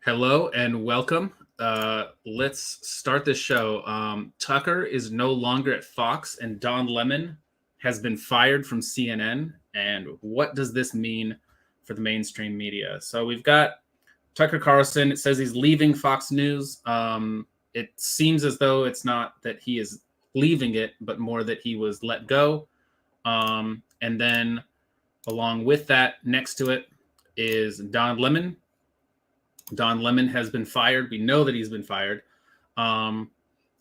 Hello and welcome. Let's start this show. Tucker is no longer at Fox, and Don Lemon has been fired from CNN. And what does this mean for the mainstream media? So we've got Tucker Carlson. It says he's leaving Fox News. It seems as though it's not that he is leaving it, but more that he was let go. And then along with that, next to it is Don Lemon. Don Lemon has been fired. We know that he's been fired. And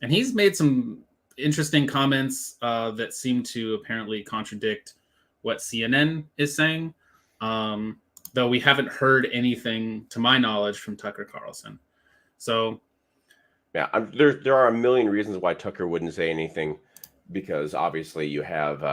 he's made some interesting comments that seem to apparently contradict what CNN is saying, though we haven't heard anything, to my knowledge, from Tucker Carlson. So, yeah, there are a million reasons why Tucker wouldn't say anything, because obviously you have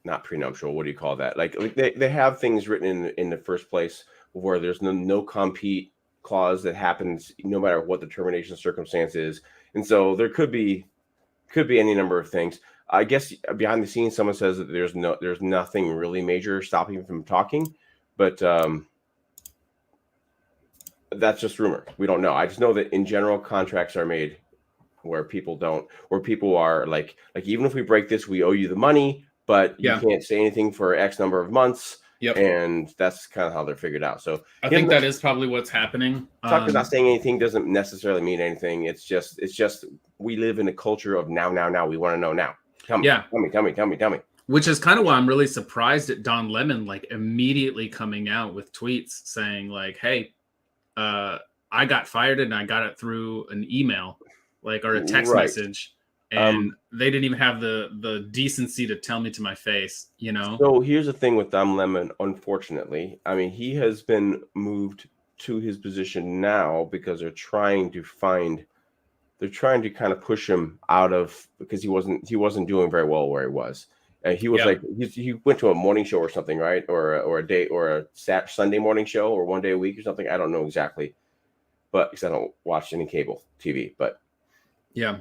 not prenuptial. What do you call that? Like they have things written in the first place where there's no compete clause that happens no matter what the termination circumstance is, and so there could be any number of things. I guess behind the scenes, someone says that there's nothing really major stopping him from talking, but that's just rumor. We don't know. I just know that in general, contracts are made where people are like even if we break this, we owe you the money, but you can't say anything for X number of months. Yep. And that's kind of how they're figured out. So I think that is probably what's happening. Tucker's not saying anything doesn't necessarily mean anything. It's just we live in a culture of now. We want to know now. Tell me. Which is kind of why I'm really surprised at Don Lemon, like immediately coming out with tweets saying like, "Hey, I got fired and I got it through an email, like, or a text message." And they didn't even have the decency to tell me to my face, you know? So here's the thing with Don Lemon, unfortunately. I mean, he has been moved to his position now because they're trying to kind of push him out of, because he wasn't doing very well where he was. And he was he went to a morning show or something, right? Or a day or a Sunday morning show or one day a week or something. I don't know exactly, but because I don't watch any cable TV, but yeah.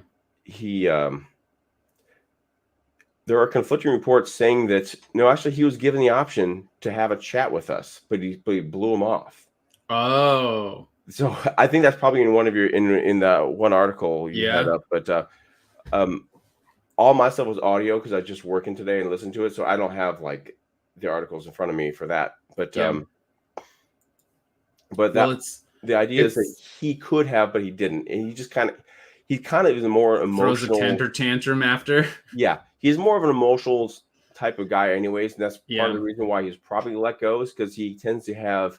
There are conflicting reports saying that no, actually he was given the option to have a chat with us, but he blew him off. Oh, so I think that's probably in one of your in the one article you had up, but all my stuff was audio because I was just working today and listened to it, so I don't have like the articles in front of me for that. But the idea is that he could have, but he didn't, and he kind of is a more emotional. Throws a tantrum after. Yeah, he's more of an emotional type of guy, anyways, and that's part of the reason why he's probably let go, is because he tends to have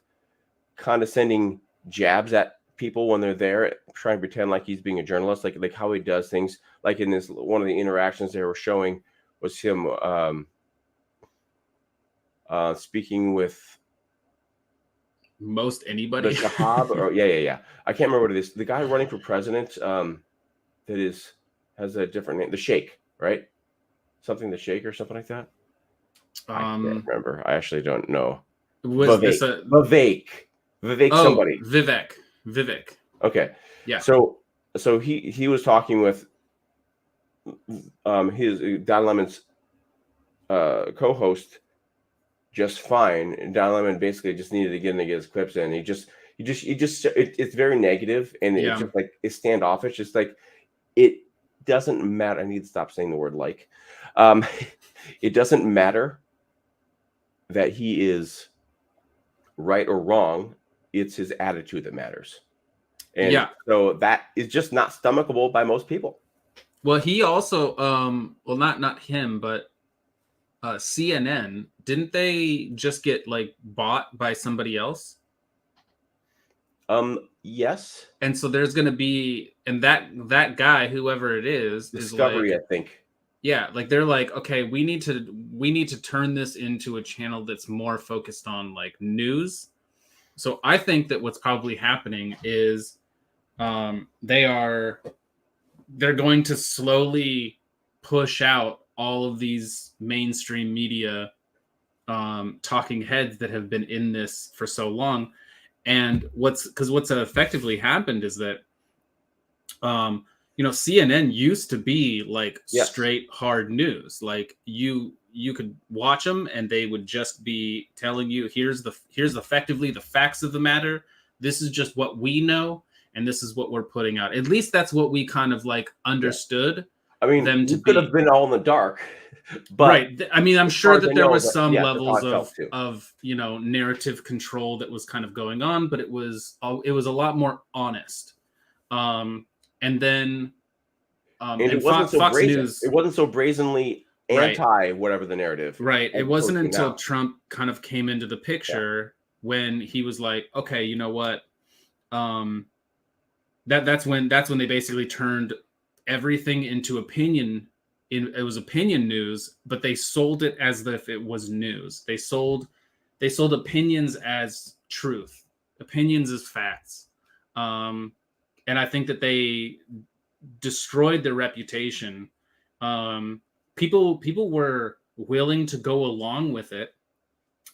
condescending jabs at people when they're there, trying to pretend like he's being a journalist, like how he does things. Like in this one of the interactions they were showing was him speaking with most anybody. Shahab, or yeah. I can't remember what it is. The guy running for president. That has a different name, the Sheikh, right? Something the Sheikh or something like that. I can't remember. I actually don't know. Was Vivek. this a Vivek? Somebody. Vivek. Okay. Yeah. So he was talking with his Don Lemon's co-host just fine, and Don Lemon basically just needed to get his clips in. It's very negative, and it's just like it's standoffish. It's like, it doesn't matter. I need to stop saying the word like. It doesn't matter that he is right or wrong. It's his attitude that matters. And so that is just not stomachable by most people. Well, he also, not him, but CNN, didn't they just get like bought by somebody else? Yes. And so there's going to be, and that guy, whoever it is Discovery, like, I think. Yeah, like they're like, okay, we need to turn this into a channel that's more focused on like news. So I think that what's probably happening is they're going to slowly push out all of these mainstream media talking heads that have been in this for so long. And what's effectively happened is that, CNN used to be like straight hard news. Like you could watch them and they would just be telling you, here's effectively the facts of the matter. this is just what we know, and this is what we're putting out. At least that's what we kind of like understood I mean, them to we could have be. been all in the dark, but Right. I mean, I'm as far sure as I that there know, was some that's how levels I felt too. of narrative control that was kind of going on, but it was a lot more honest. And then And it wasn't so Fox brazen. News, It wasn't so brazenly right, anti whatever the narrative. right. It As wasn't opposed to until now. Trump kind of came into the picture when he was like, okay, you know what? That's when they basically turned everything into opinion. It was opinion news, but they sold it as if it was news. They sold opinions as truth, opinions as facts, and I think that they destroyed their reputation. People were willing to go along with it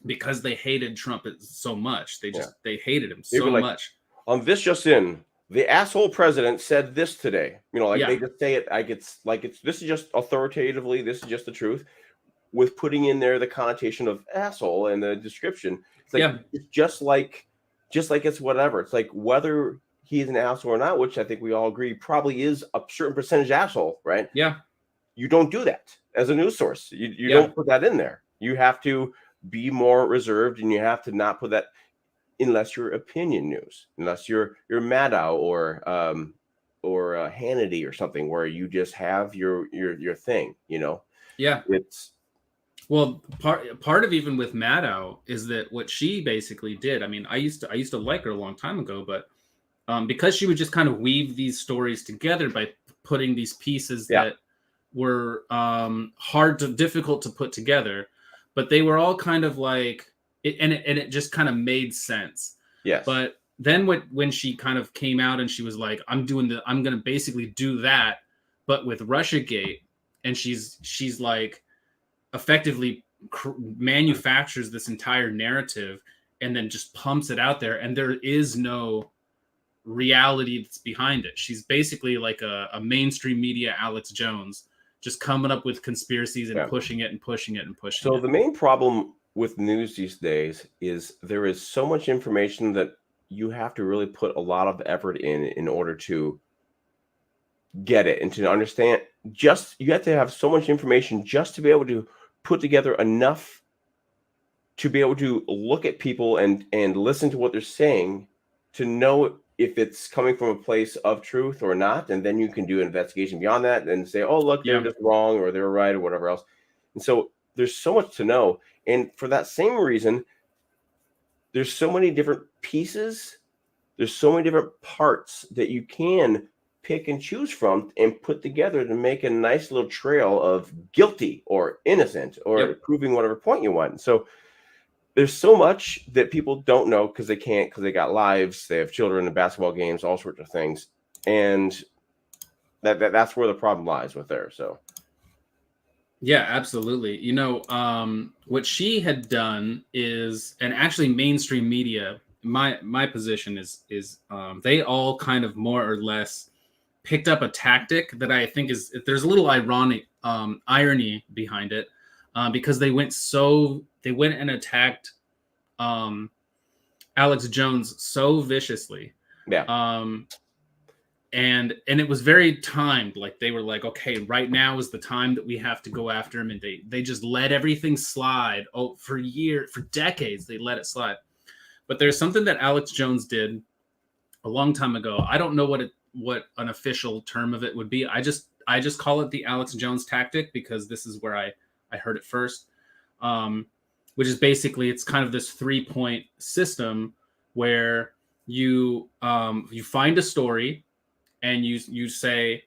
because they hated Trump so much. They hated him so like, much. On this just in, the asshole president said this today. They just say it like it's this is just authoritatively, this is just the truth, with putting in there the connotation of asshole and the description. It's like it's just like it's whatever. It's like whether he's an asshole or not, which I think we all agree probably is a certain percentage asshole, right? Yeah. You don't do that as a news source. You don't put that in there. You have to be more reserved, and you have to not put that unless you're opinion news, unless you're Maddow or Hannity or something, where you just have your thing, Yeah. It's part of even with Maddow is that what she basically did. I mean, I used to like her a long time ago, but because she would just kind of weave these stories together by putting these pieces that were difficult to put together, but they were all kind of like it just kind of made sense. Yes. But then when she kind of came out and she was like, I'm going to basically do that, but with Russiagate, and she's like effectively manufactures this entire narrative and then just pumps it out there, and there is no reality that's behind it. She's basically like a mainstream media Alex Jones, just coming up with conspiracies and pushing it and pushing it and pushing it. So the main problem with news these days is there is so much information that you have to really put a lot of effort in order to get it and to understand. You have to have so much information just to be able to put together enough to be able to look at people and listen to what they're saying to know if it's coming from a place of truth or not. And then you can do an investigation beyond that and say, oh, look, they're just wrong or they're right or whatever else. And so there's so much to know. And for that same reason, there's so many different pieces. There's so many different parts that you can pick and choose from and put together to make a nice little trail of guilty or innocent or proving whatever point you want. So there's so much that people don't know because they can't, because they got lives, they have children and basketball games, all sorts of things. And that's where the problem lies with there. So yeah, absolutely. What she had done is, and actually mainstream media, my position is they all kind of more or less picked up a tactic that I think there's a little irony behind it, because they went and attacked Alex Jones so viciously. And it was very timed. Like they were like, okay, right now is the time that we have to go after him. And they just let everything slide. Oh, for decades, they let it slide. But there's something that Alex Jones did a long time ago. I don't know what an official term of it would be. I just call it the Alex Jones tactic because this is where I heard it first. Which is basically, it's kind of this 3-point system where you find a story and you say,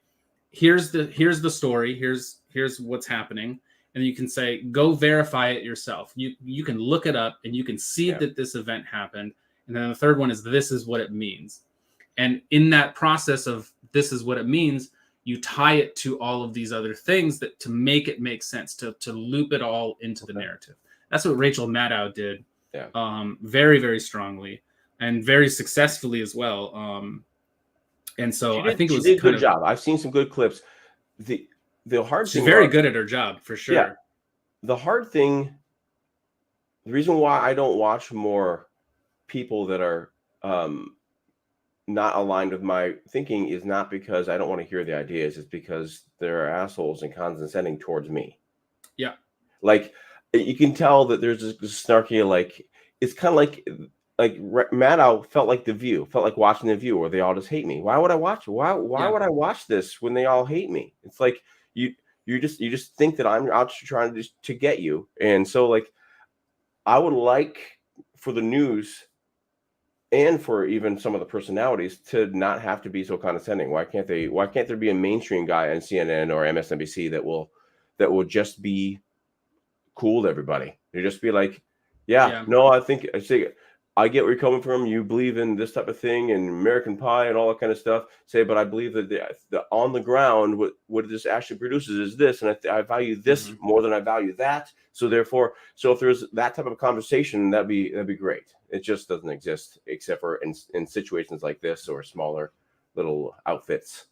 here's the story, here's what's happening, and you can say, go verify it yourself. You can look it up and you can see that this event happened. And then the third one is, this is what it means. And in that process of this is what it means, you tie it to all of these other things that to make it make sense, to loop it all into the narrative. That's what Rachel Maddow did, very, very strongly and very successfully as well. And so I think it was a good job. I've seen some good clips. The hard thing, she's very good at her job, for sure. Yeah. The hard thing, the reason why I don't watch more people that are not aligned with my thinking is not because I don't want to hear the ideas. It's because they're assholes and condescending towards me. Yeah. Like you can tell that there's this snarky, like it's kind of like Maddow felt like The View, felt like watching The View, where they all just hate me. Why would I watch? Why would I watch this when they all hate me? It's like you just think that I'm out trying to get you, and so like I would like for the news and for even some of the personalities to not have to be so condescending. Why can't they? Why can't there be a mainstream guy on CNN or MSNBC that will just be cool to everybody? They just be like, yeah, no, I say I get where you're coming from. You believe in this type of thing and American Pie and all that kind of stuff. But I believe that the on the ground, what this actually produces is this, and I value this more than I value that. So therefore, if there's that type of conversation, that'd be great. It just doesn't exist except for in situations like this or smaller little outfits.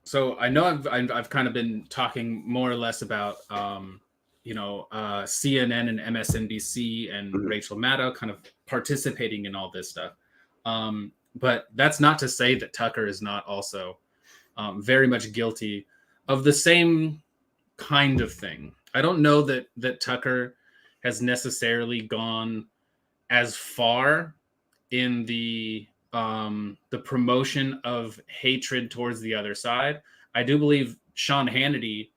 So I know I've kind of been talking more or less about CNN and MSNBC and Rachel Maddow kind of participating in all this stuff. But that's not to say that Tucker is not also very much guilty of the same kind of thing. I don't know that Tucker has necessarily gone as far in the promotion of hatred towards the other side. I do believe Sean Hannity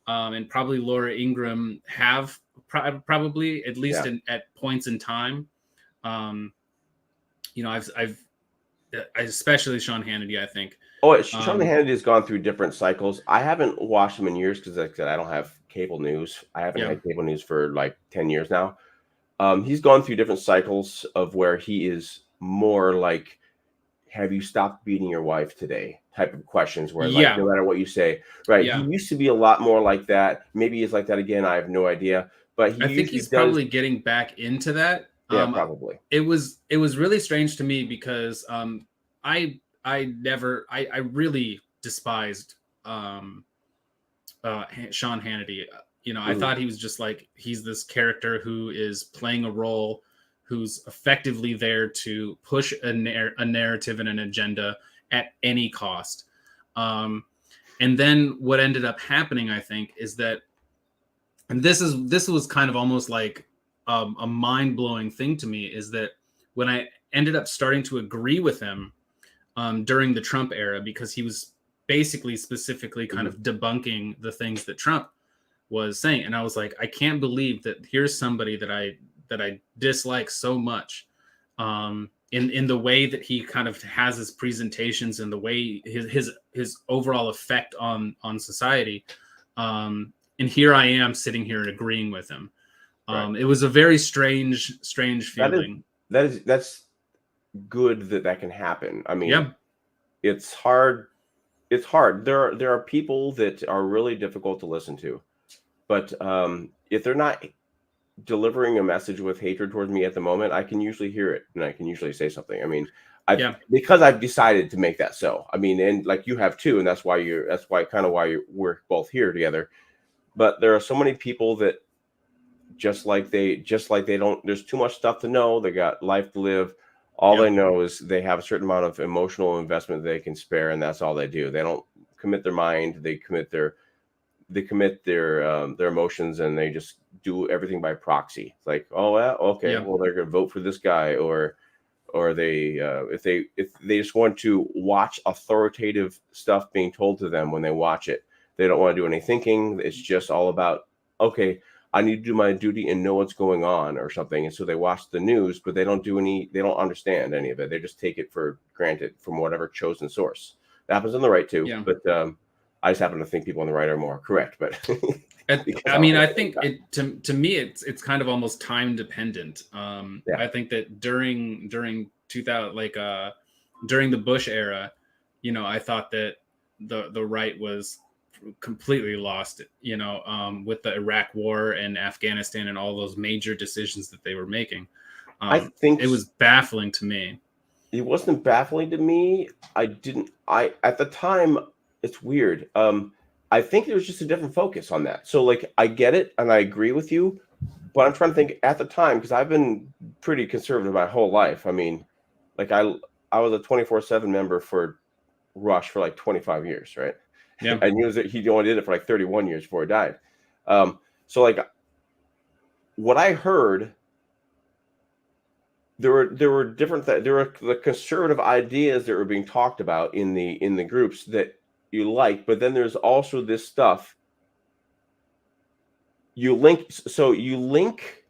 and probably Laura Ingraham have probably at least at points in time. I've especially Sean Hannity, I think. Oh, Sean Hannity has gone through different cycles. I haven't watched him in years because, like I said, I don't have cable news. I haven't had cable news for like 10 years now. He's gone through different cycles of where he is more like, have you stopped beating your wife today? Type of questions where like, no matter what you say, right? Yeah. He used to be a lot more like that. Maybe he's like that again. I have no idea. But I think he's probably getting back into that. Yeah, probably. It was really strange to me because I really despised Sean Hannity. I thought he was just like, he's this character who is playing a role, who's effectively there to push a narrative and an agenda at any cost. And then what ended up happening, I think, is that, and this was kind of almost like a mind-blowing thing to me, is that when I ended up starting to agree with him during the Trump era, because he was basically specifically kind of debunking the things that Trump was saying. And I was like, I can't believe that here's somebody that I dislike so much in the way that he kind of has his presentations and the way his overall effect on society. And here I am sitting here and agreeing with him. Right. It was a very strange feeling. That's good that can happen. I mean, it's hard. It's hard. There are people that are really difficult to listen to, but if they're not delivering a message with hatred towards me at the moment, I can usually hear it and I can usually say something. I mean, because I've decided to make that so. I mean, and like you have too, and that's why we're both here together. But there are so many people that just like they don't. There's too much stuff to know. They got life to live. All they know is they have a certain amount of emotional investment they can spare, and that's all they do. They don't commit their mind. They commit their emotions, and they just do everything by proxy. It's like, oh yeah, okay, well they're gonna vote for this guy, or they if they just want to watch authoritative stuff being told to them when they watch it, they don't want to do any thinking. It's just all about, okay, I need to do my duty and know what's going on or something. And so they watch the news, but they don't understand any of it. They just take it for granted from whatever chosen source. That happens on the right too, but I just happen to think people on the right are more correct. But I mean, I think to me, it's kind of almost time dependent. I think that during 2000, during the Bush era, I thought that the right was completely lost, with the Iraq war and Afghanistan and all those major decisions that they were making. I think it was baffling to me. It wasn't baffling to me. At the time, it's weird. I think there was just a different focus on that. So like, I get it and I agree with you, but I'm trying to think at the time, because I've been pretty conservative my whole life. I mean, like I was a 24/7 member for Rush for like 25 years, right? Yeah. And he only did it for like 31 years before he died. So like what I heard, there were different there were the conservative ideas that were being talked about in the groups that you like, but then there's also this stuff you link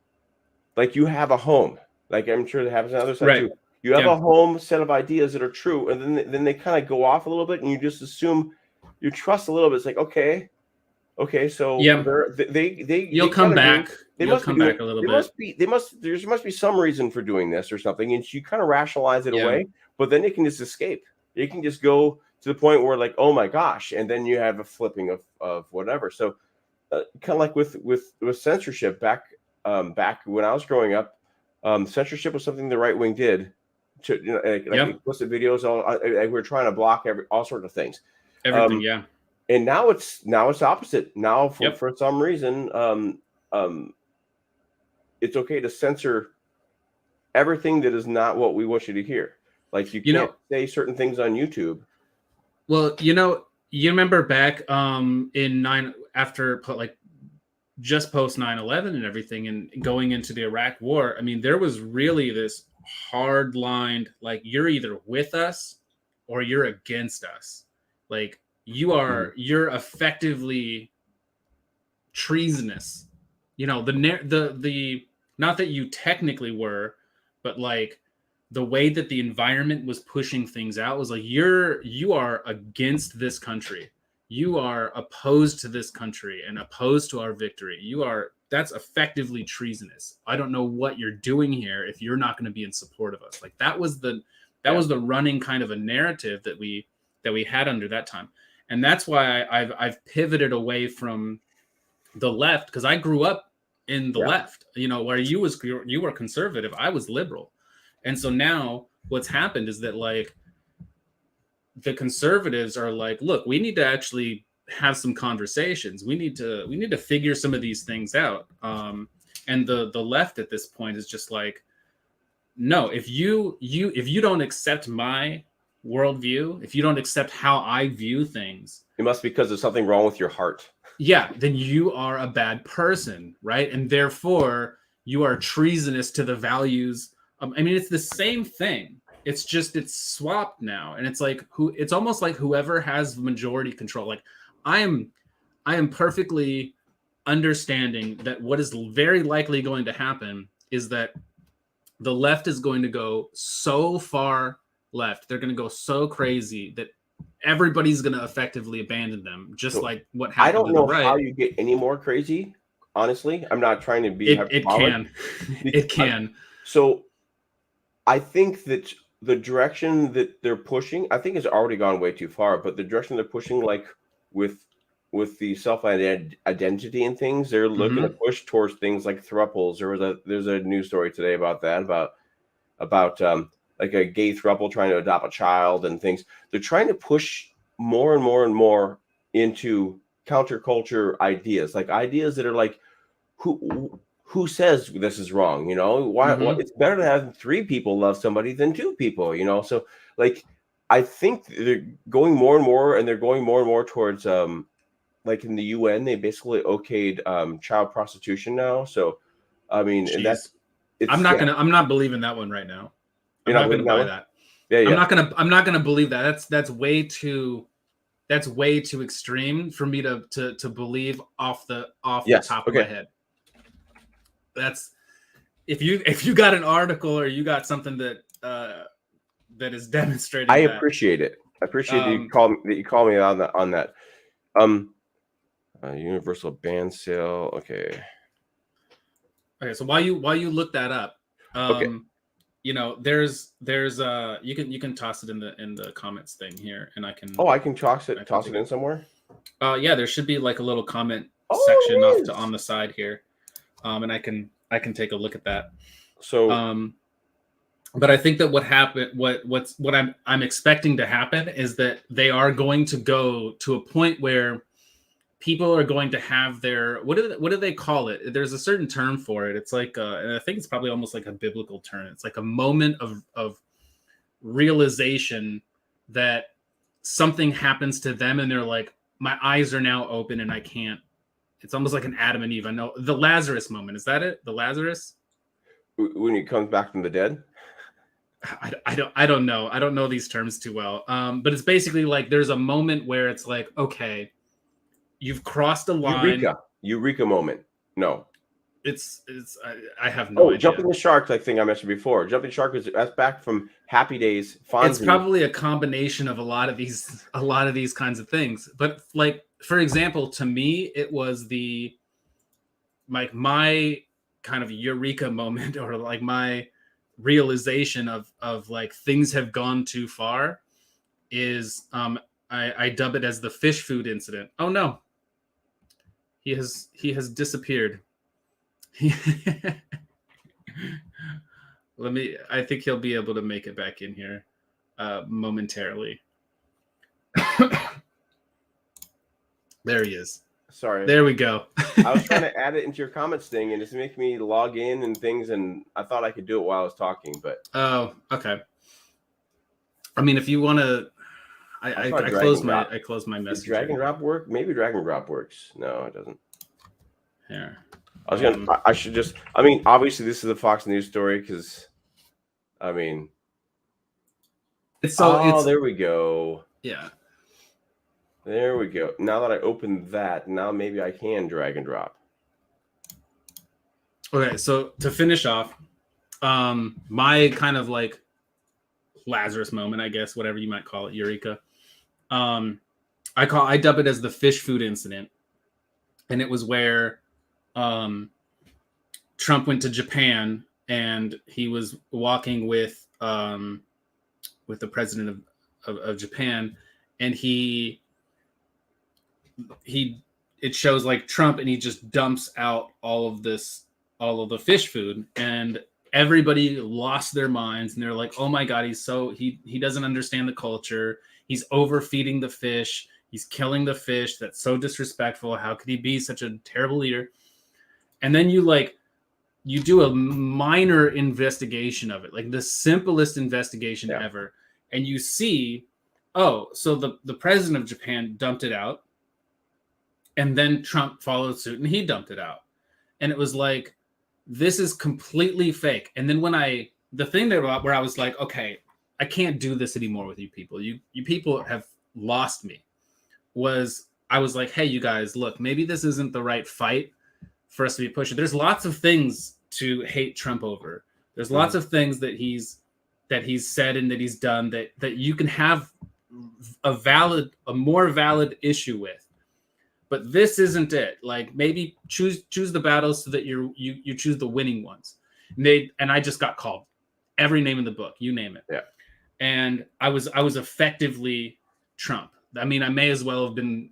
like you have a home, like I'm sure that happens on the other side Right. too. You have Yeah. a home set of ideas that are true, and then they kind of go off a little bit, and you just assume you trust a little bit. It's like okay, so Yeah. they You'll come kind of agree. back. They You'll must be come doing. back a little bit. There must be some reason for doing this or something, and you kind of rationalize it Yeah. away. But then it can just escape. It can just go to the point where like, oh my gosh, and then you have a flipping of whatever. So kind of like with censorship back when I was growing up, censorship was something the right wing did to like explicit videos. We were trying to block all sorts of things. Everything. Yeah. And now it's opposite. Now for some reason, it's okay to censor everything that is not what we want you to hear. Like you can't say certain things on YouTube. Well, you remember back after like just post 9/11 and everything and going into the Iraq war, I mean, there was really this hard lined, like you're either with us or you're against us. Like you're effectively treasonous. The not that you technically were, but like the way that the environment was pushing things out was like you are against this country. You are opposed to this country and opposed to our victory. That's effectively treasonous. I don't know what you're doing here if you're not going to be in support of us. Like that was the running kind of a narrative that we had under that time. And that's why I've pivoted away from the left, because I grew up in the left, where you were conservative, I was liberal. And so now what's happened is that like the conservatives are like, look, we need to actually have some conversations. We need to figure some of these things out. And the left at this point is just like, no, if you don't accept my worldview, if you don't accept how I view things, it must be because there's something wrong with your heart. Yeah, then you are a bad person, right? And therefore you are treasonous to the values. I mean, it's the same thing. It's just it's swapped now, and it's like it's almost like whoever has majority control. Like I am perfectly understanding that what is very likely going to happen is that the left is going to go so far left. They're going to go so crazy that everybody's going to effectively abandon them, just like what happened. I don't know how you get any more crazy. Honestly, I'm not trying to be. It can. It can. So I think that the direction that they're pushing, I think it's already gone way too far, but the direction they're pushing, like with the self-identity and things, they're looking to push towards things like thruples. There's a news story today about that, about like a gay throuple trying to adopt a child and things. They're trying to push more and more and more into counterculture ideas, like ideas that are like, who says this is wrong? Why it's better to have 3 people love somebody than 2 people, so like I think they're going more and more, and they're going more and more towards like in the UN they basically okayed child prostitution now. So I mean, and I'm not believing that one right now. I'm not going to buy that. Yeah. I'm not going to believe that. That's way too extreme for me to believe off the top of my head. That's if you got an article or you got something that is demonstrating. I appreciate it. I appreciate that you call me on that. Universal band sale. Okay. So while you look that up, there's you can toss it in the comments thing here, and I can. Oh, I can toss it in somewhere. Yeah, there should be like a little comment section on the side here, and I can take a look at that. So, but I think that what I'm expecting to happen is that they are going to go to a point where people are going to have their what do they call it? There's a certain term for it. It's like and I think it's probably almost like a biblical term. It's like a moment of realization that something happens to them and they're like, my eyes are now open and I can't. It's almost like an Adam and Eve. I know the Lazarus moment. Is that it? The Lazarus? When he comes back from the dead? I don't know. I don't know these terms too well. But it's basically like there's a moment where it's like, okay, you've crossed a line. Eureka moment. No. I have no idea. Jumping the Shark, like thing I mentioned before. Jumping Shark that's back from Happy Days. Fonzie. It's probably a combination of a lot of these kinds of things. But like, for example, to me, it was my kind of eureka moment, or like my realization of like things have gone too far is I dub it as the fish food incident. Oh no. He has disappeared. I think he'll be able to make it back in here momentarily. There he is. Sorry. There we go. I was trying to add it into your comments thing, and it's making me log in and things, and I thought I could do it while I was talking, but... Oh, okay. I mean, if you want to... I closed my message. Does drag and drop work? Maybe drag and drop works. No, it doesn't. Here. I was gonna... I should just... I mean, obviously, this is a Fox News story, because... I mean... there we go. Yeah. There we go. Now that I opened that, now maybe I can drag and drop. Okay, so to finish off, my kind of like Lazarus moment, I guess, whatever you might call it, Eureka. I dub it as the fish food incident, and it was where Trump went to Japan and he was walking with the president of Japan, and it shows like Trump, and he just dumps out all of the fish food, and everybody lost their minds, and they're like, oh my God, he doesn't understand the culture. He's overfeeding the fish. He's killing the fish. That's so disrespectful. How could he be such a terrible leader? And then you do a minor investigation of it, like the simplest investigation ever. And you see, oh, so the president of Japan dumped it out. And then Trump followed suit and he dumped it out. And it was like, this is completely fake. And then the thing where I was like, okay, I can't do this anymore with you people. You people have lost me. I was like, hey, you guys, look, maybe this isn't the right fight for us to be pushing. There's lots of things to hate Trump over. There's lots of things that he's said and that he's done that you can have a more valid issue with. But this isn't it. Like, maybe choose the battles so that you choose the winning ones. And I just got called every name in the book, you name it. Yeah. And I was effectively Trump. I mean, I may as well have been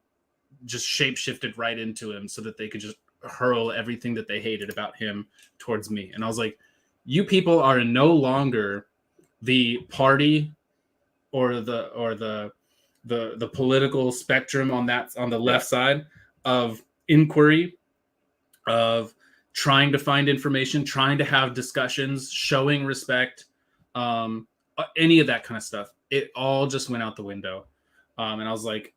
just shape-shifted right into him so that they could just hurl everything that they hated about him towards me. And I was like, you people are no longer the party or the political spectrum on the left side of inquiry, of trying to find information, trying to have discussions, showing respect, any of that kind of stuff. It all just went out the window. And I was like,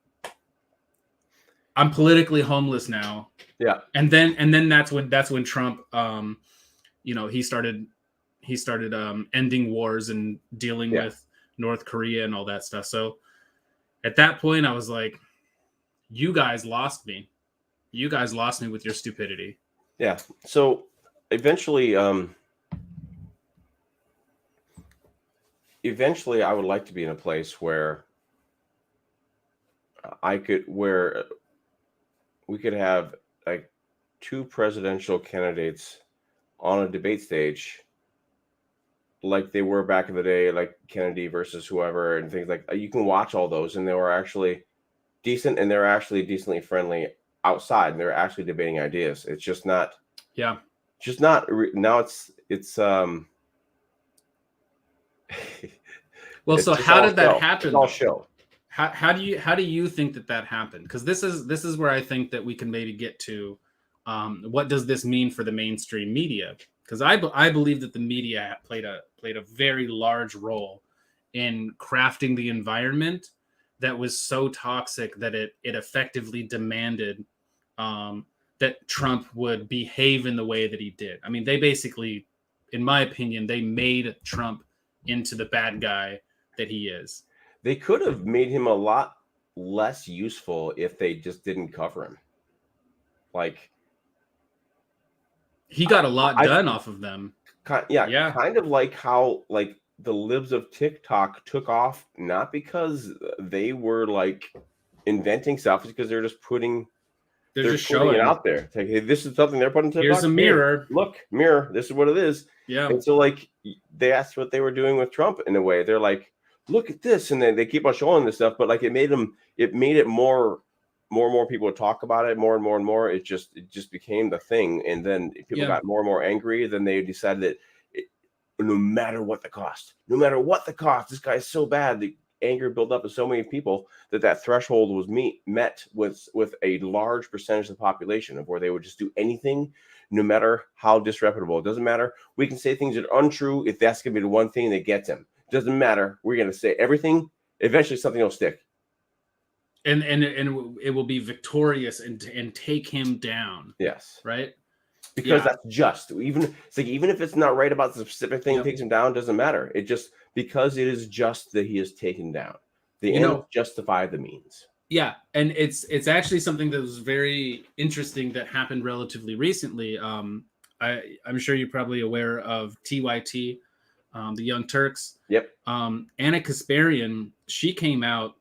I'm politically homeless now. Yeah. And then that's when Trump, he started ending wars and dealing with North Korea and all that stuff. So at that point, I was like, you guys lost me. You guys lost me with your stupidity. Yeah. So eventually I would like to be in a place where we could have like two presidential candidates on a debate stage like they were back in the day, like Kennedy versus whoever and things like that. You can watch all those, and they were actually decent, and they're actually decently friendly outside, and they're actually debating ideas. It's just not. Yeah. Just not now. It's. Well, so how did that happen? It's all show. How do you think that happened? Because this is where I think that we can maybe get to. What does this mean for the mainstream media? Because I believe that the media played a very large role in crafting the environment that was so toxic that it effectively demanded that Trump would behave in the way that he did. I mean, they basically, in my opinion, they made Trump into the bad guy that he is. They could have made him a lot less useful if they just didn't cover him. Like, he got a lot done off of them. Yeah, kind of like how like the libs of TikTok took off, not because they were like inventing stuff, it's because they're just putting showing it out there. It's like, hey, this is something they're putting TikTok. Here's a mirror. Look, mirror. This is what it is. Yeah. And so like that's what they were doing with Trump in a way. They're like, look at this, and then they keep on showing this stuff, but like it made it more and more people would talk about it more and more and more. It just became the thing. And then people got more and more angry. Then they decided that no matter what the cost, this guy is so bad. The anger built up in so many people that threshold was met with a large percentage of the population of where they would just do anything, no matter how disreputable. It doesn't matter. We can say things that are untrue if that's going to be the one thing that gets him. It doesn't matter. We're going to say everything. Eventually something will stick. And it will be victorious and take him down. Yes. Right. Because that's just even if it's not right about the specific thing that takes him down, doesn't matter. It just because it is just that he is taken down. The end justify the means. Yeah, and it's actually something that was very interesting that happened relatively recently. I'm sure you're probably aware of TYT, the Young Turks. Yep. Anna Kasparian, she came out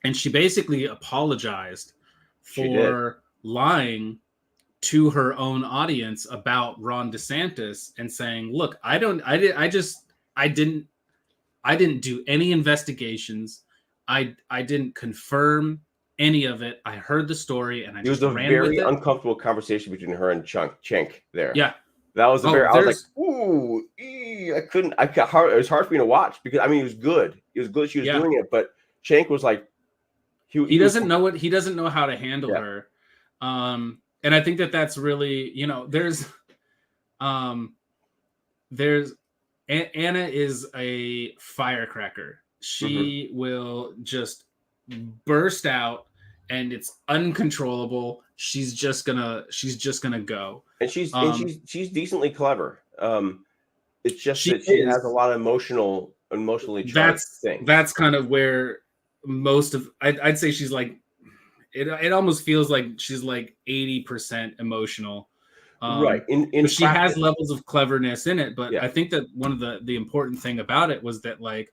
and she basically apologized for lying to her own audience about Ron DeSantis and saying, "Look, I didn't do any investigations. I didn't confirm any of it. I heard the story and I just ran with it." It was a very uncomfortable conversation between her and Cenk there. Yeah. That was I was like, ooh, it was hard for me to watch because I mean, it was good. It was good she was doing it, but Cenk was like, he doesn't know how to handle her. And I think that's really, there's Anna is a firecracker. She will just burst out and it's uncontrollable. She's just gonna go. And she's decently clever. It's just she has a lot of emotionally charged things. That's kind of where most of I'd say she's like it almost feels like she's like 80% emotional. Right. But she has levels of cleverness in it. But I think that one of the important thing about it was that like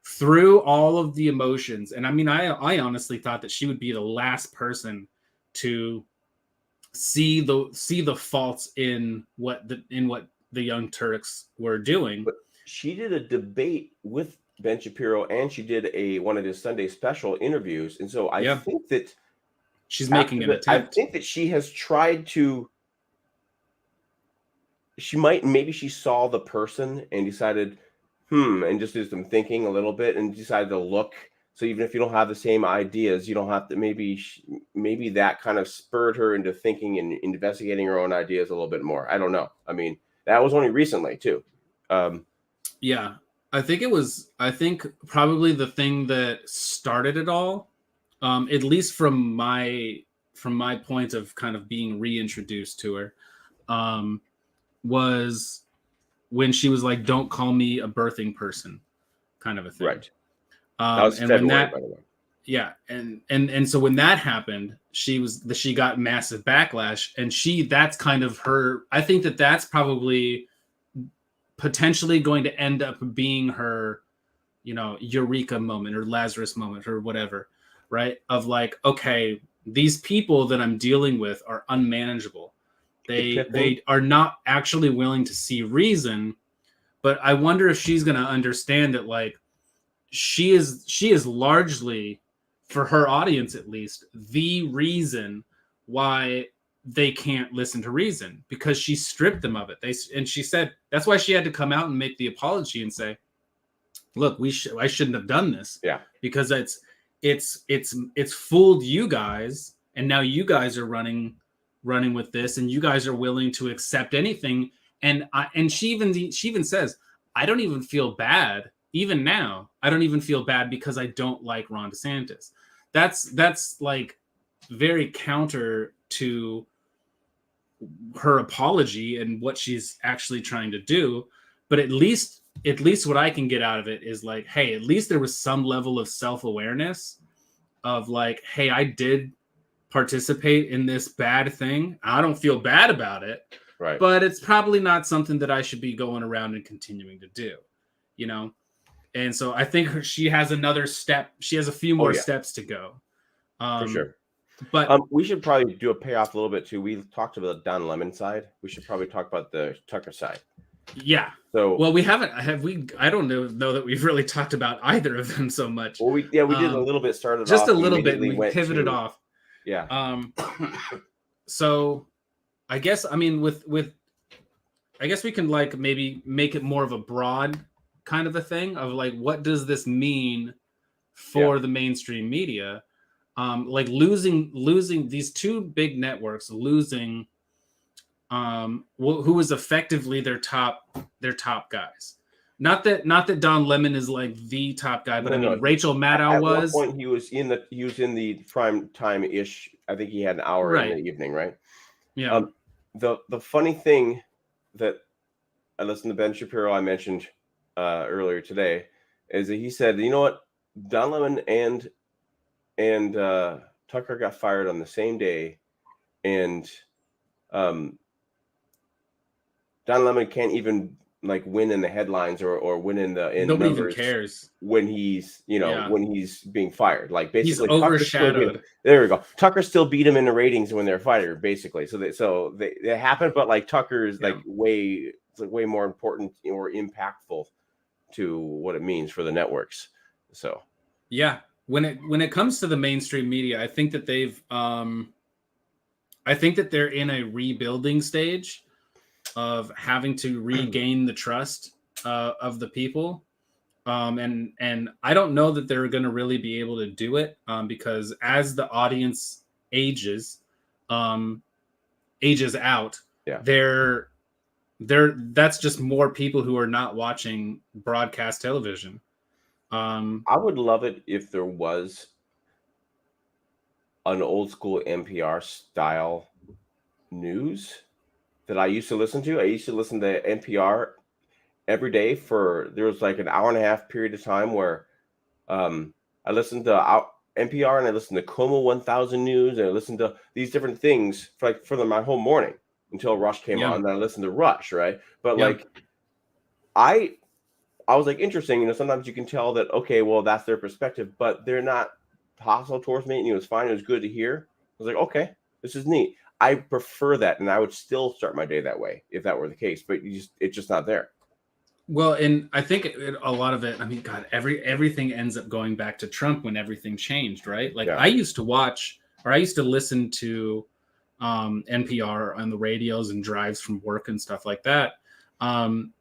through all of the emotions, and I mean, I honestly thought that she would be the last person to see the faults in what the Young Turks were doing. But she did a debate with Ben Shapiro, and she did one of his Sunday special interviews, and so I think that she's making an attempt. I think that she has tried to. Maybe she saw the person and decided, and just did some thinking a little bit and decided to look. So even if you don't have the same ideas, you don't have to. Maybe that kind of spurred her into thinking and investigating her own ideas a little bit more. I don't know. I mean, that was only recently too. Yeah. I think probably the thing that started it all, at least from my point of kind of being reintroduced to her, was when she was like, "Don't call me a birthing person," kind of a thing. Right. That was February, by the way. Yeah, and so when that happened, she got massive backlash, and that's kind of her. I think that's probably potentially going to end up being her, eureka moment or Lazarus moment or whatever, right? Of like, okay, these people that I'm dealing with are unmanageable. They are not actually willing to see reason, but I wonder if she's going to understand that like she is largely, for her audience at least, the reason why they can't listen to reason, because she stripped them of it. And she said that's why she had to come out and make the apology and say, "Look, I shouldn't have done this." Yeah, because it's fooled you guys, and now you guys are running with this, and you guys are willing to accept anything. And she even says, "I don't even feel bad even now, I don't even feel bad because I don't like Ron DeSantis. That's like very counter to her apology and what she's actually trying to do. But at least what I can get out of it is like, hey, at least there was some level of self-awareness of like, hey, I did participate in this bad thing. I don't feel bad about it. Right. But it's probably not something that I should be going around and continuing to do, you know? And so I think she has another step. She has a few more steps to go. For sure. But we should probably do a payoff a little bit too. We talked about the Don Lemon side. We should probably talk about the Tucker side. Yeah. So, well, we haven't. Have we? I don't know that we've really talked about either of them so much. Well, we did a little bit. Started just off a little bit. And we pivoted off. Yeah. So, I guess I guess we can like maybe make it more of a broad kind of a thing of like, what does this mean for the mainstream media? Like losing these two big networks, losing who was effectively their top guys. Not that Don Lemon is like the top guy, but Rachel Maddow was. At one point, he was in the prime time ish. I think he had an hour in the evening, right? Yeah. The funny thing that I listened to Ben Shapiro, I mentioned earlier today, is that he said, you know what, Don Lemon and Tucker got fired on the same day, and Don Lemon can't even like win in the headlines or win in nobody even cares when he's when he's being fired. Like basically he's overshadowed. There we go. Tucker still beat him in the ratings when they're fired, basically. So they happen, but like Tucker is like way more important or impactful to what it means for the networks. So yeah, when it comes to the mainstream media, I think that they're in a rebuilding stage of having to regain the trust of the people. And I don't know that they're going to really be able to do it because as the audience ages out, that's just more people who are not watching broadcast television. I would love it if there was an old school NPR style news that I used to listen to. I used to listen to NPR every day there was like an hour and a half period of time where I listened to NPR and I listened to Como 1000 News and I listened to these different things for my whole morning until Rush came on. And then I listened to Rush, right? But like I was like, interesting, sometimes you can tell that, okay, well, that's their perspective, but they're not hostile towards me, and it was fine. It was good to hear. I was like, okay, this is neat. I prefer that, and I would still start my day that way if that were the case, but it's just not there. Well, and I think a lot of it, I mean, God, everything ends up going back to Trump when everything changed, right? Like I used to listen to NPR on the radios and drives from work and stuff like that. And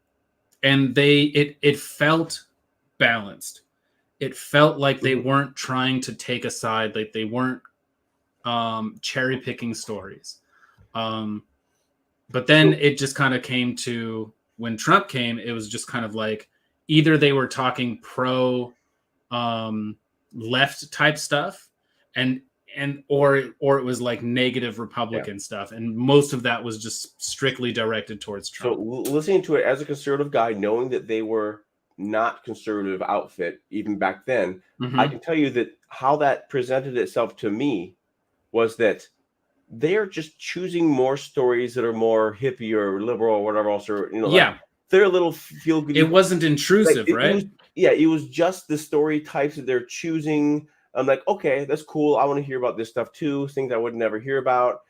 it felt balanced. It felt like they weren't trying to take a side, like they weren't cherry picking stories. But then it just kind of came to when Trump came, it was just kind of like either they were talking pro left type stuff or it was like negative Republican stuff. And most of that was just strictly directed towards Trump. So listening to it as a conservative guy, knowing that they were not conservative outfit, even back then, I can tell you that how that presented itself to me was that they're just choosing more stories that are more hippie or liberal or whatever else, or they're a little feel good. It wasn't intrusive, right? It was just the story types that they're choosing. I'm like, okay, that's cool. I want to hear about this stuff too, things I would never hear about.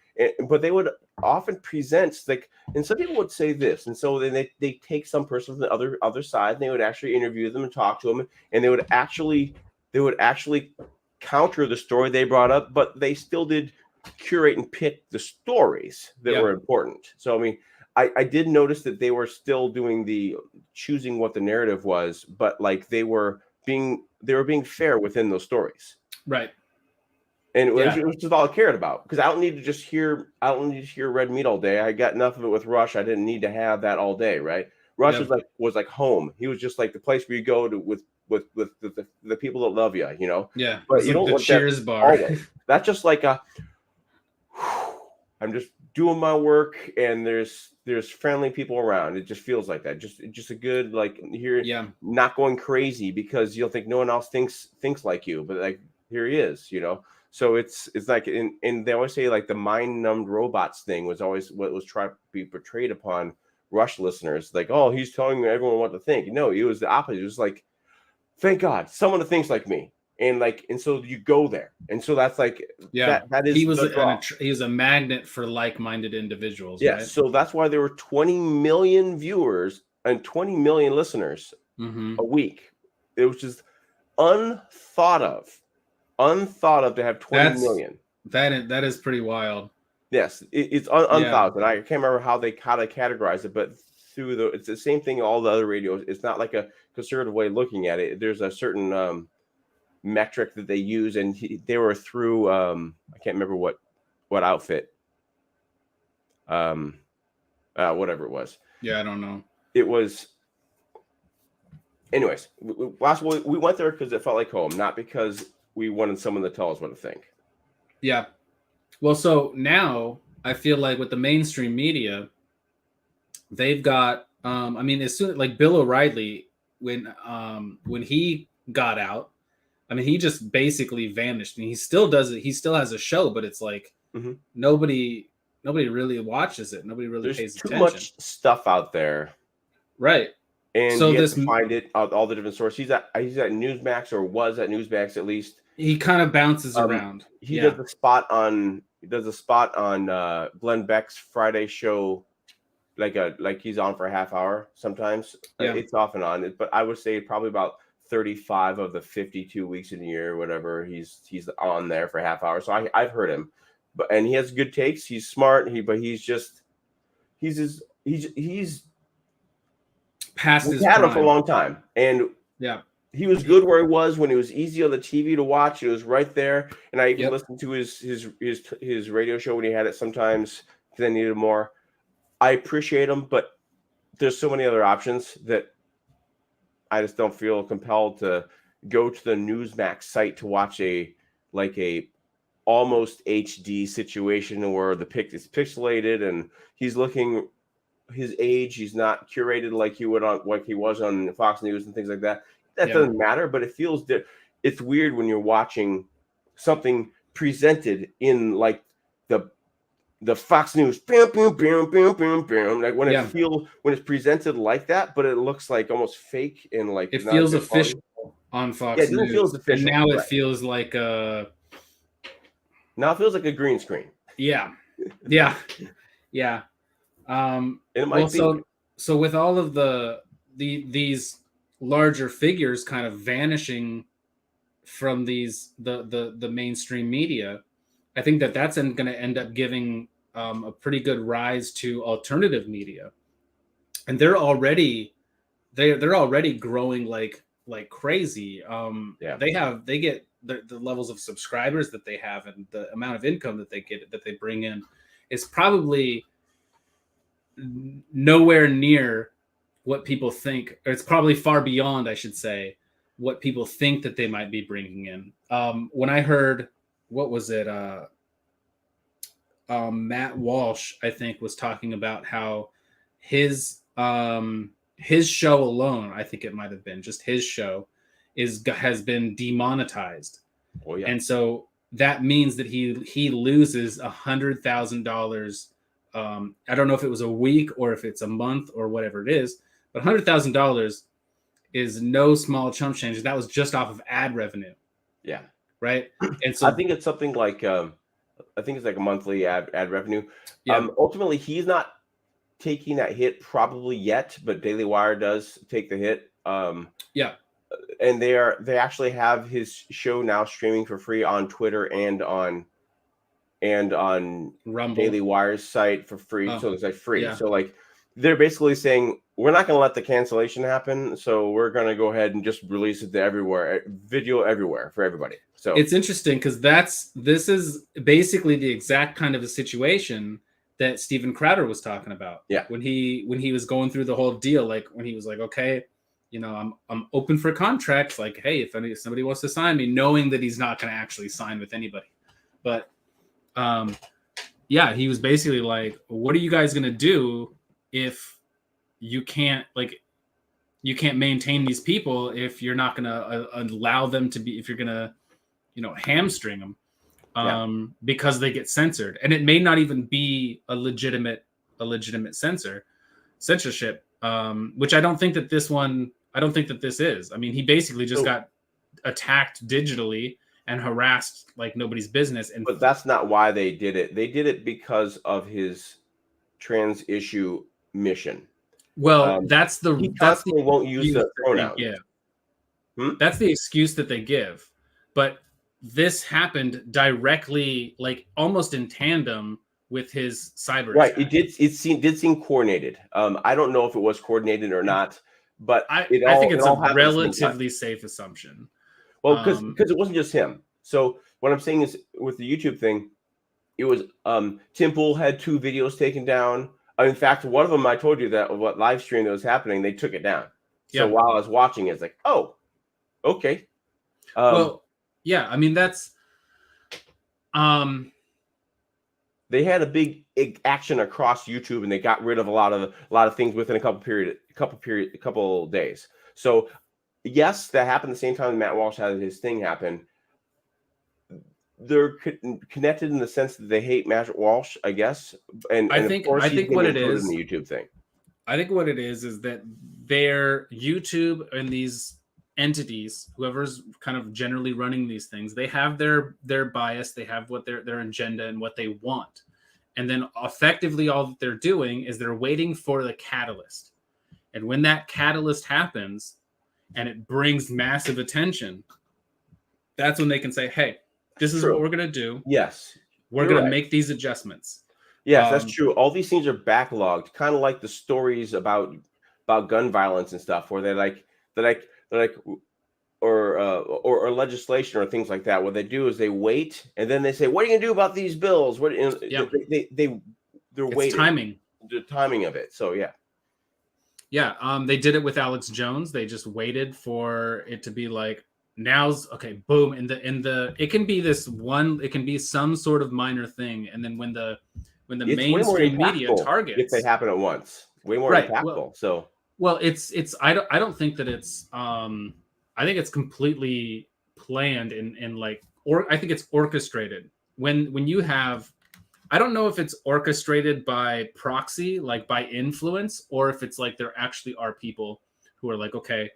But they would often present like, and some people would say this, and so then they take some person from the other side, and they would actually interview them and talk to them, and they would actually counter the story they brought up, but they still did curate and pick the stories that were important. So I mean, I did notice that they were still doing the choosing what the narrative was, but like they were being fair within those stories, right? And it was just all I cared about, because I don't need to hear red meat all day. I got enough of it with Rush. I didn't need to have that all day, right? Rush was like home. He was just like the place where you go to with the people that love you, you know. Yeah, but you like don't the want Cheers that bar. always. That's just like I'm just doing my work, and there's friendly people around. It just feels like that. Just a good, like, here, not going crazy because you'll think no one else thinks like you, but like here he is, you know. So it's like, and they always say like the mind numbed robots thing was always what was trying to be portrayed upon Rush listeners. Like, oh, he's telling everyone what to think. No, it was the opposite. It was like, thank God someone that thinks like me. And so you go there, and so that's like that is he was he was a magnet for like-minded individuals. Yes, right? So that's why there were 20 million viewers and 20 million listeners a week. It was just unthought of to have 20 million. That is pretty wild. Yes, it's unthought of. I can't remember how they categorize it, but it's the same thing. All the other radios. It's not like a conservative way of looking at it. There's a certain metric that they use, and they were through I can't remember what outfit, whatever it was. I don't know. It was, anyways, we went there because it felt like home, not because we wanted someone to tell us what to think. Well, so now I feel like with the mainstream media, they've got I mean, as soon like Bill O'Reilly, when he got out, I mean, he just basically vanished, and he still does it. He still has a show, but it's like nobody really watches it. Nobody really pays attention. There's too much stuff out there, right? And so you have to find it out, all the different sources. He's at Newsmax, or was at Newsmax at least. He kind of bounces around. He does a spot on Glenn Beck's Friday show, like he's on for a half hour sometimes. It's off and on, but I would say probably about 35 of the 52 weeks in a year, whatever, he's on there for a half hour. So I've heard him, and he has good takes. He's smart. He's past his had prime. him for a long time, and he was good where he was when it was easy on the TV to watch. It was right there, and I even listened to his radio show when he had it sometimes because I needed more. I appreciate him, but there's so many other options that I just don't feel compelled to go to the Newsmax site to watch a almost HD situation where the pic is pixelated and he's looking his age. He's not curated like he was on Fox News and things like that. That doesn't matter, but it feels it's weird when you're watching something presented in like the Fox News, like when it's presented like that, but it looks like almost fake and like it feels official on Fox News. It feels official, and now it feels like now it feels like a green screen. Yeah. It might be. So with all of these larger figures kind of vanishing from the mainstream media, I think that's going to end up giving a pretty good rise to alternative media, and they're already growing like crazy. They get the levels of subscribers that they have, and the amount of income that they bring in is probably nowhere near what people think, or it's probably far beyond, I should say, what people think that they might be bringing in. When I heard, what was it? Matt Walsh, I think, was talking about how his show alone, I think it might have been just his show, has been demonetized. Oh yeah. And so that means that he loses $100,000. I don't know if it was a week or if it's a month or whatever it is, but $100,000 is no small chump change. That was just off of ad revenue. Yeah. Right. And so I think it's something like I think it's like a monthly ad revenue. Ultimately, he's not taking that hit probably yet, but Daily Wire does take the hit. And they actually have his show now streaming for free on Twitter and on Rumble. Daily Wire's site for free. So it's like free. So like they're basically saying, we're not going to let the cancellation happen, so we're going to go ahead and just release it to everywhere, video everywhere for everybody. So it's interesting because this is basically the exact kind of a situation that Steven Crowder was talking about. Yeah. When he was going through the whole deal, like when he was like, okay, I'm open for contracts. Like, hey, if somebody wants to sign me, knowing that he's not going to actually sign with anybody. But yeah, he was basically like, what are you guys going to do if you can't maintain these people, if you're not going to allow them to be, if you're going to, hamstring them because they get censored, and it may not even be a legitimate censorship, which I don't think that this is. I mean, he basically just got attacked digitally and harassed like nobody's business. But that's not why they did it. They did it because of his trans issue mission. Well, he constantly won't use the pronouns. That's the excuse that they give. But this happened directly, like almost in tandem with his cyber attack. It did seem coordinated. I don't know if it was coordinated or not, but I think it's a relatively safe assumption. Well, because it wasn't just him. So what I'm saying is, with the YouTube thing, it was Tim Pool had 2 videos taken down. In fact, one of them, I told you that what live stream that was happening, they took it down. So while I was watching it, it's like, oh, okay. Well, yeah, I mean, that's they had a big action across YouTube, and they got rid of a lot of things within a couple days. So yes, that happened the same time Matt Walsh had his thing happen. They're connected in the sense that they hate Matt Walsh, I guess. And I think what it is in the YouTube thing. I think what it is that their YouTube and these entities, whoever's kind of generally running these things, they have their bias, they have what their agenda and what they want. And then effectively all that they're doing is they're waiting for the catalyst. And when that catalyst happens and it brings massive attention, that's when they can say, hey, this is what we're going to do. Yes. We're going to make these adjustments. Yes, that's true. All these things are backlogged, kind of like the stories about gun violence and stuff, where they're like, or legislation or things like that. What they do is they wait, and then they say, "What are you going to do about these bills?" They're waiting. Timing. The timing of it. So yeah. They did it with Alex Jones. They just waited for it to be like, now's okay, boom. It can be it can be some sort of minor thing, and then when the mainstream media targets, if they happen at once, way more impactful. I don't think that it's I think it's completely planned I think it's orchestrated. When you have, I don't know if it's orchestrated by proxy, like by influence, or if it's like there actually are people who are like, okay,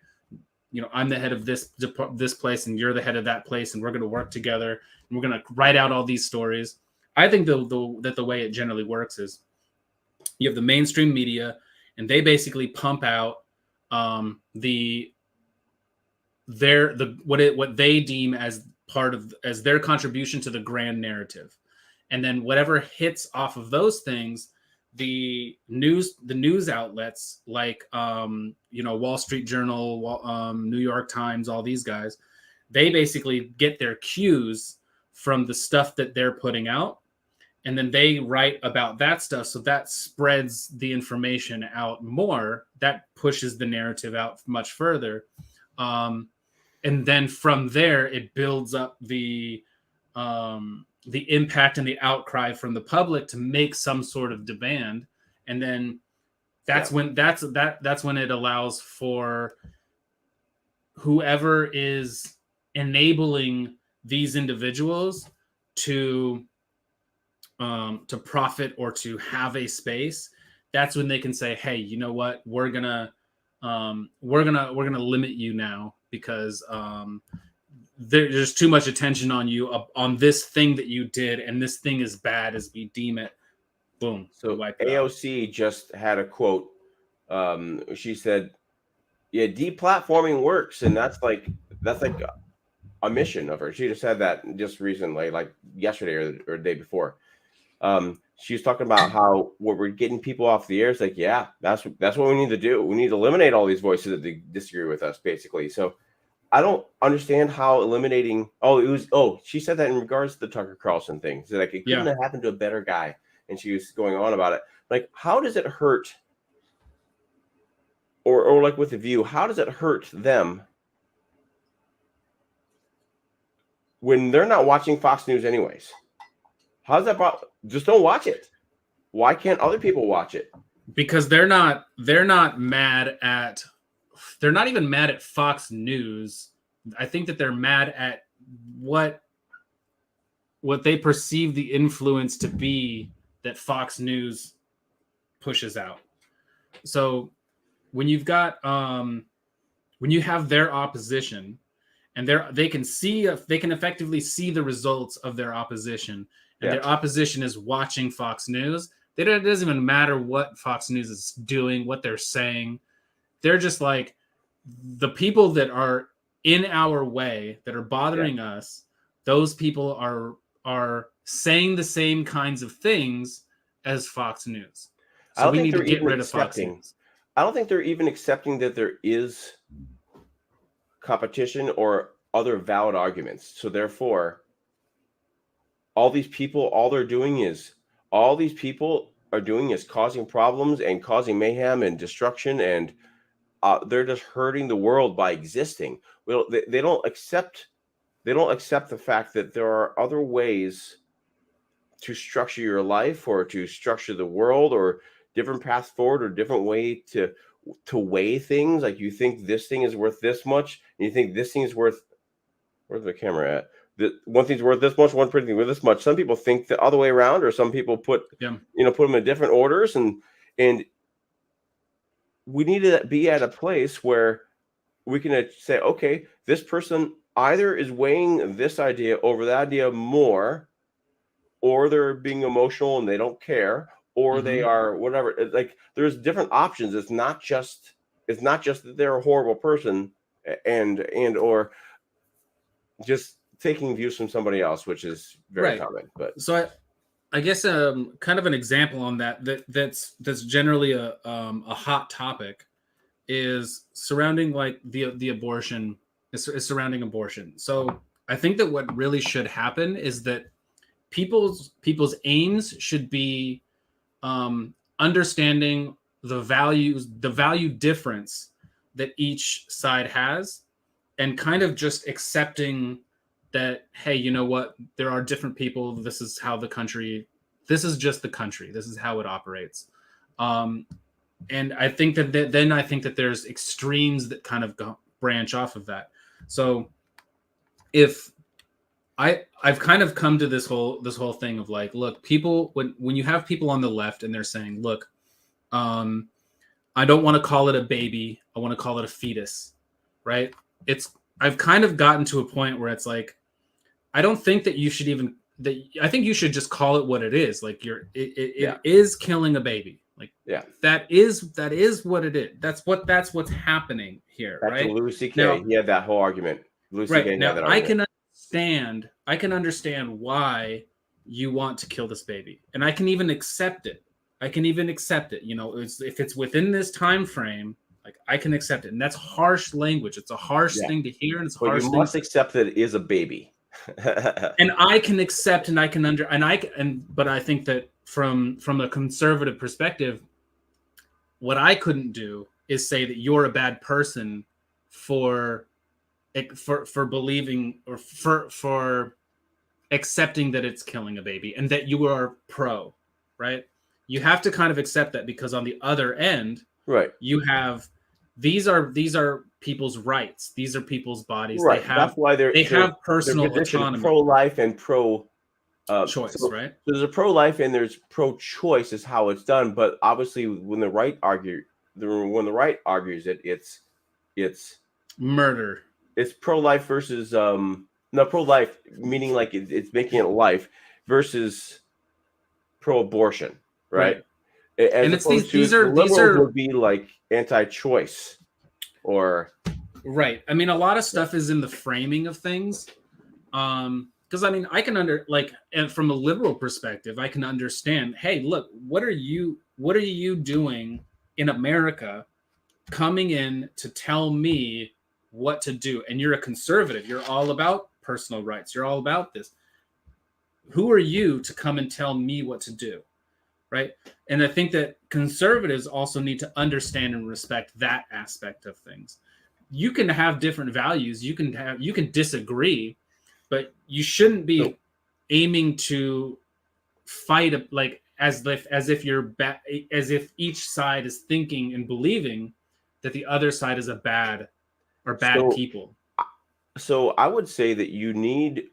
I'm the head of this place and you're the head of that place, and we're going to work together and we're going to write out all these stories. I think that the way it generally works is you have the mainstream media, and they basically pump out what they deem as as their contribution to the grand narrative, and then whatever hits off of those things, the news outlets like Wall Street Journal, New York Times, all these guys, they basically get their cues from the stuff that they're putting out, and then they write about that stuff, so that spreads the information out more, that pushes the narrative out much further, and then from there it builds up the impact and the outcry from the public to make some sort of demand, and then that's when it allows for whoever is enabling these individuals to profit or to have a space. That's when they can say, hey, you know what, we're gonna limit you now because there's too much attention on you on this thing that you did, and this thing is bad as we deem it. Boom. So AOC just had a quote. She said, yeah, deplatforming works, and that's like a mission of her. She just had that just recently, like yesterday or the day before. She was talking about how what we're getting people off the air is like, yeah, that's what we need to do. We need to eliminate all these voices that disagree with us, basically. So I don't understand how eliminating. She said that in regards to the Tucker Carlson thing. So like, it couldn't have happened to a better guy. and she was going on about it. Like, how does it hurt? Or like with The View, how does it hurt them when they're not watching Fox News anyways? How's that about? Just don't watch it. Why can't other people watch it? Because they're not mad at, they're not even mad at Fox News. I think that they're mad at what they perceive the influence to be that Fox News pushes out. So when you've got when you have their opposition and they can effectively see the results of their opposition, and their opposition is watching Fox News, it doesn't even matter what Fox News is doing, what they're saying. They're just like, the people that are in our way, that are bothering us, those people are saying the same kinds of things as Fox News. So we need to get rid of Fox News. I don't think they're even accepting that there is competition or other valid arguments. So therefore, all these people are doing is causing problems and causing mayhem and destruction, and they're just hurting the world by existing. Well, they don't accept the fact that there are other ways to structure your life, or to structure the world, or different paths forward, or different way to weigh things. Like, you think this thing is worth this much, and you think this thing is worth, where's the camera at? One thing's worth this much, one thing worth this much. Some people think the other way around, or some people put them in different orders, and we need to be at a place where we can say, okay, this person either is weighing this idea over that idea more, or they're being emotional and they don't care, or they are whatever. Like, there's different options. It's not just that they're a horrible person and or just taking views from somebody else, which is very common. But so I guess kind of an example on that's generally a hot topic is surrounding like the abortion, is surrounding abortion. So I think that what really should happen is that people's aims should be understanding the value difference that each side has, and kind of just accepting that, hey, you know what, there are different people. This is just the country. This is how it operates. And I think that there's extremes that kind of branch off of that. So if I've kind of come to this whole thing of like, look, people, when you have people on the left and they're saying, look, I don't want to call it a baby, I want to call it a fetus, right? I've kind of gotten to a point where it's like, I don't think that you should even, I think you should just call it what it is. Like, it is killing a baby. Like, that is what it is. That's what's happening here, right? Louis C.K. He had that whole argument. Louis C.K. Now, I can understand why you want to kill this baby, and I can even accept it. You know, if it's within this time frame, like, I can accept it. And that's harsh language. It's a harsh thing to hear, and it's harsh. You must accept that it is a baby. And I can accept, and I can but I think that from a conservative perspective, what I couldn't do is say that you're a bad person for believing, or for accepting that it's killing a baby, and that you are pro, right? You have to kind of accept that, because on the other end, you have these are people's rights. These are people's bodies. Right. That's why they have personal autonomy. Pro-life and pro choice, right? So there's a pro-life and there's pro-choice is how it's done. But obviously, when the right argues it, it's murder. It's pro-life versus pro-life, meaning like it's making it life, versus pro-abortion, right? And it's these are would be like anti-choice, or right. I mean, a lot of stuff is in the framing of things. Because I mean, I can and from a liberal perspective, I can understand, hey, look, what are you doing in America, coming in to tell me what to do? And you're a conservative. You're all about personal rights. You're all about this. Who are you to come and tell me what to do? right? And I think that conservatives also need to understand and respect that aspect of things. You can have different values, you can disagree, but you shouldn't be aiming to fight like as if you're as if each side is thinking and believing that the other side is a bad or bad people. So I would say that you need,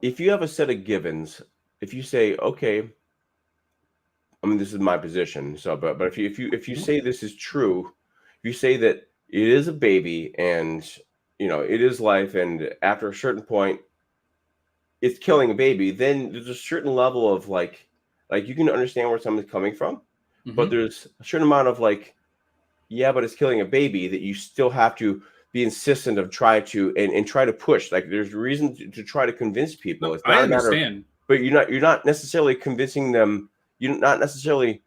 if you have a set of givens, if you say, okay, I mean, this is my position. So, but if you say this is true, if you say that it is a baby and it is life, and after a certain point, it's killing a baby, then there's a certain level of like you can understand where someone's coming from, but there's a certain amount of like, yeah, but it's killing a baby, that you still have to be insistent of try to push. Like there's reason to try to convince people. No, it's not I a matter understand. of, but you're not necessarily convincing them. You're not necessarily,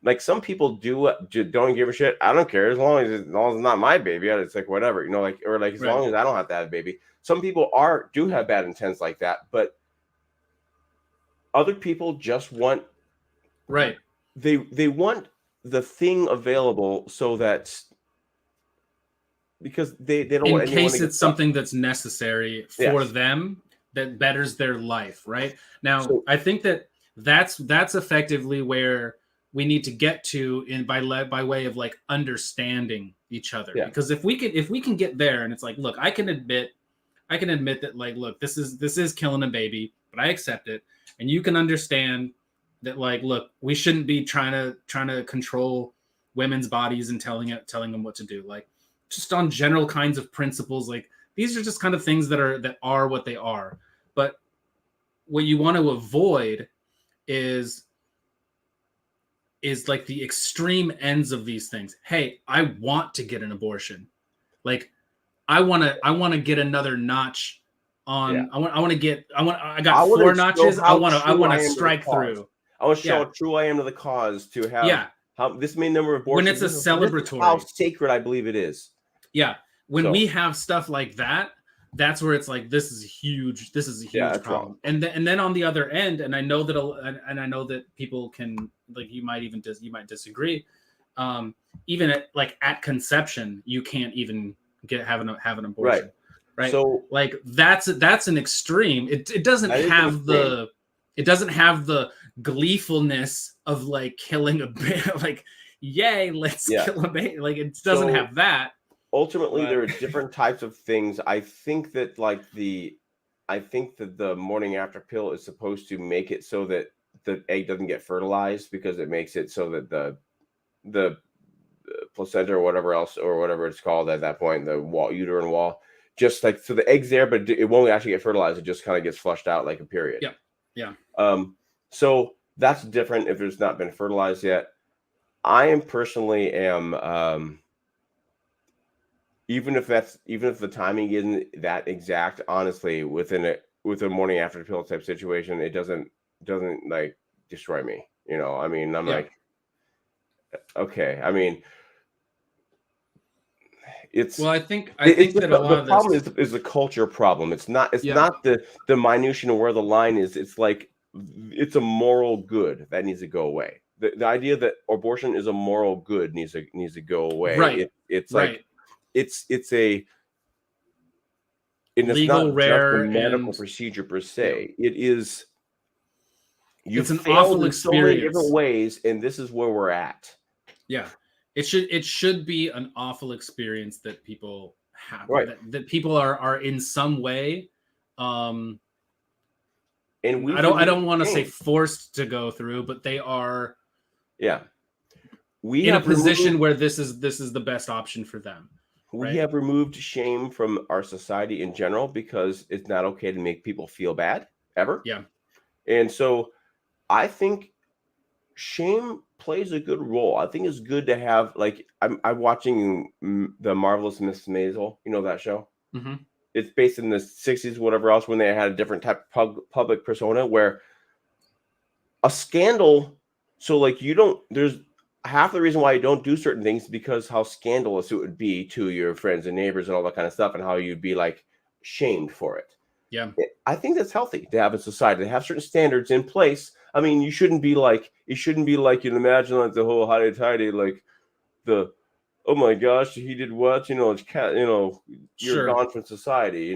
like, some people don't give a shit. I don't care as long as it's not my baby. It's like whatever, like, or like as long as I don't have to have a baby. Some people do have bad intents like that, but other people just want they want the thing available so that, because they don't want anyone in case it's something that's necessary for them that betters their life, right? Now, I think that's effectively where we need to get to by way of like understanding each other. Because if we can get there, and it's like, look, I can admit that, like, look, this is killing a baby, but I accept it, and you can understand that, like, look, we shouldn't be trying to control women's bodies and telling them what to do, like, just on general kinds of principles. Like, these are just kind of things that are what they are. But what you want to avoid is like the extreme ends of these things. Hey, I want to get an abortion. Like, I want to get another notch on. I got 4 notches. I want to strike through. I want to show how true I am to the cause, to have how this many number of abortions. When it's a celebratory, how sacred I believe it is. Yeah. When we have stuff like that, that's where it's like, this is huge. This is a huge problem. And then on the other end, and I know that people can, like, you might disagree. Even at conception, you can't even have an abortion. Right. So, like, that's an extreme. It doesn't have the gleefulness of like killing a baby. Like, yay, let's kill a baby. Like, it doesn't have that. Ultimately, there are different types of things. I think that the morning after pill is supposed to make it so that the egg doesn't get fertilized, because it makes it so that the placenta or whatever it's called at that point, the uterine wall, just like, so the egg's there, but it won't actually get fertilized. It just kind of gets flushed out like a period. Yeah. So that's different if there's not been fertilized yet. I am personally even if the timing isn't that exact, honestly, with a morning after pill type situation, it doesn't like destroy me. I mean, I'm like, okay. I mean, I think that a lot of the problem is a culture problem. It's not the minutia of where the line is. It's like, it's a moral good that needs to go away. The idea that abortion is a moral good needs to go away. Right. It's like, it's a, and it's legal, not rare, just a medical procedure per se. It is. It's an awful experience. So many different ways, and this is where we're at. Yeah, it should be an awful experience that people have. Right. That people are in some way. And I don't want to say forced to go through, but they are. Yeah. We in a position where this is the best option for them. We have removed shame from our society in general, because it's not okay to make people feel bad ever. Yeah. And so I think shame plays a good role. I think it's good to have, like, I'm watching The Marvelous Mrs. Maisel. You know that show? Mm-hmm. It's based in the 60s, whatever else, when they had a different type of public persona, where a scandal. So, like, there's half the reason why you don't do certain things, because how scandalous it would be to your friends and neighbors and all that kind of stuff, and how you'd be like shamed for it. Yeah. I think that's healthy to have a society, to have certain standards in place. I mean, it shouldn't be like you can imagine like the whole hidey tidy, like the, oh my gosh, he did what? It's you're Sure. gone from society,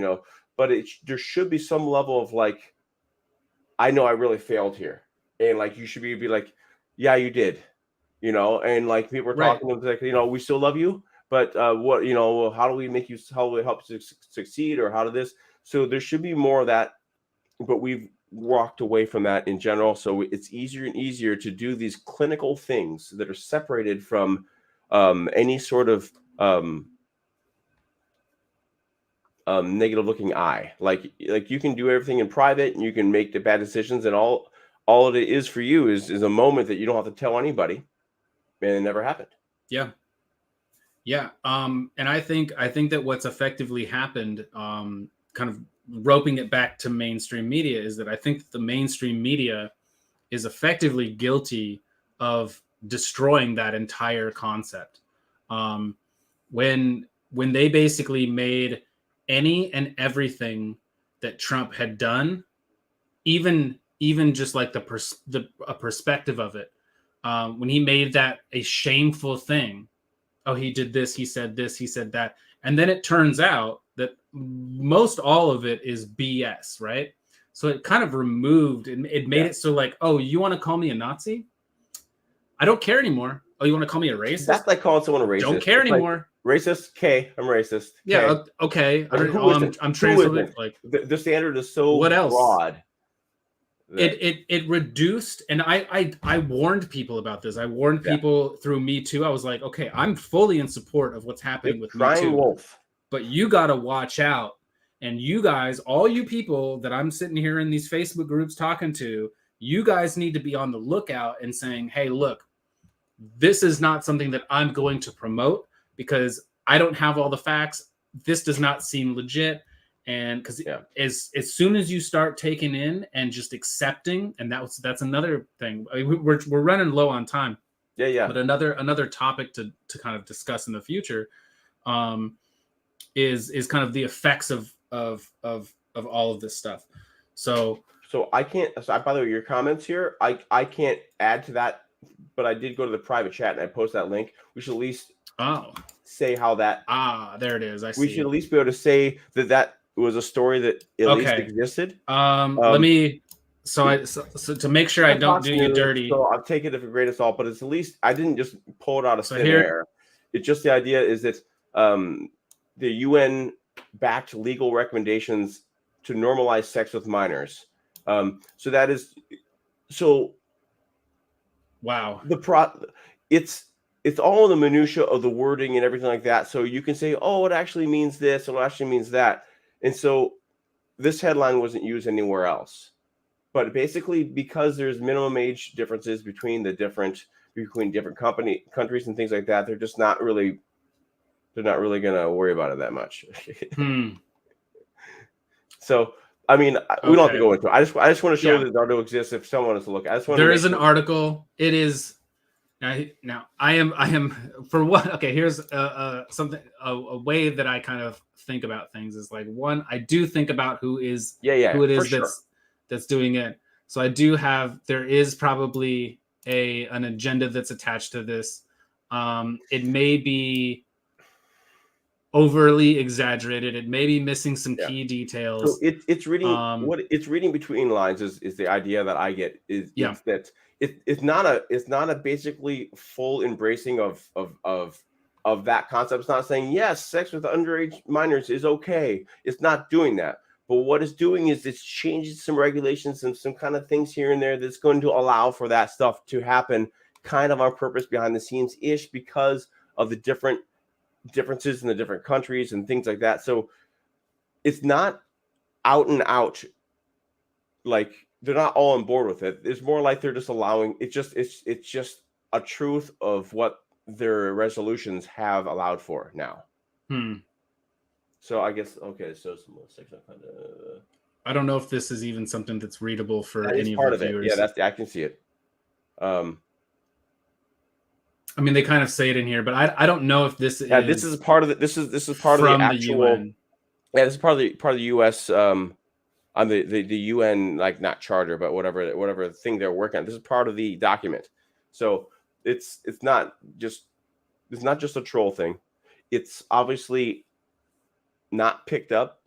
but there should be some level of like, I know I really failed here. And like, you should be like, yeah, you did, and like people are Right. talking to them, like, we still love you, but what, how do we how do we help you succeed, or how do this? So there should be more of that, but we've walked away from that in general. So it's easier and easier to do these clinical things that are separated from any sort of negative looking eye. Like you can do everything in private, and you can make the bad decisions, and all it is for you is a moment that you don't have to tell anybody, and it never happened. Yeah. Yeah. And I think that what's effectively happened, kind of roping it back to mainstream media, is that I think that the mainstream media is effectively guilty of destroying that entire concept. When they basically made any and everything that Trump had done, even just like a perspective of it, when he made that a shameful thing. Oh, he did this, he said this, he said that. And then it turns out that most all of it is BS, right? So it kind of removed, it made it so like, oh, you want to call me a Nazi? I don't care anymore. Oh, you want to call me a racist? That's like calling someone a racist. Don't care anymore. Like, racist? Okay, I'm racist. Yeah, okay. I'm transphobic. Like the standard is so what else? broad. It reduced, and I warned people about this. I warned people through Me Too. I was like, okay, I'm fully in support of what's happening with Me Too. Wolf. But you got to watch out. And you guys, all you people that I'm sitting here in these Facebook groups talking to, you guys need to be on the lookout and saying, hey, look, this is not something that I'm going to promote because I don't have all the facts. This does not seem legit. And because as soon as you start taking in and just accepting, and that's another thing. I mean, we're running low on time. Yeah. But another topic to kind of discuss in the future is kind of the effects of all of this stuff. So I can't. So by the way, your comments here, I can't add to that, but I did go to the private chat and I post that link. We should at least say how that. There it is. We should at least be able to say that was a story that at least existed. Let me. So to make sure I don't do you dirty. So I've taken it for great assault, but it's at least I didn't just pull it out of thin air. It's just the idea is that the UN backed legal recommendations to normalize sex with minors. So that is so. Wow. It's all in the minutia of the wording and everything like that. So you can say, oh, it actually means this, and it actually means that. And so this headline wasn't used anywhere else. But basically, because there's minimum age differences between different countries and things like that, they're not really going to worry about it that much. So, I mean, we don't have to go into it. I just want to show that the article exists if someone wants to look. There is an article. It is now. I am for what? Okay, here's something. A way that I kind of think about things is like, one, I do think about who it is that's doing it. So I do have. There is probably an agenda that's attached to this. It may be overly exaggerated. It may be missing some key details. So it's reading what it's reading between lines is the idea that I get is that it's not a basically full embracing of that concept. It's not saying yes, sex with underage minors is okay. It's not doing that. But what it's doing is it's changing some regulations and some kind of things here and there that's going to allow for that stuff to happen kind of on purpose behind the scenes ish because of the differences in the different countries and things like that. So it's not out and out like they're not all on board with it. It's more like they're just allowing it's just a truth of what their resolutions have allowed for now. So I guess so some section kind of I don't know if this is even something that's readable for any part of the viewers. Yeah, I can see it. I mean, they kind of say it in here, but I don't know if this is. Yeah, this is part of the. This is part of the actual. UN. Yeah, this is part of the U.S. on the UN, like not charter, but whatever thing they're working on. This is part of the document. So it's not just a troll thing. It's obviously not picked up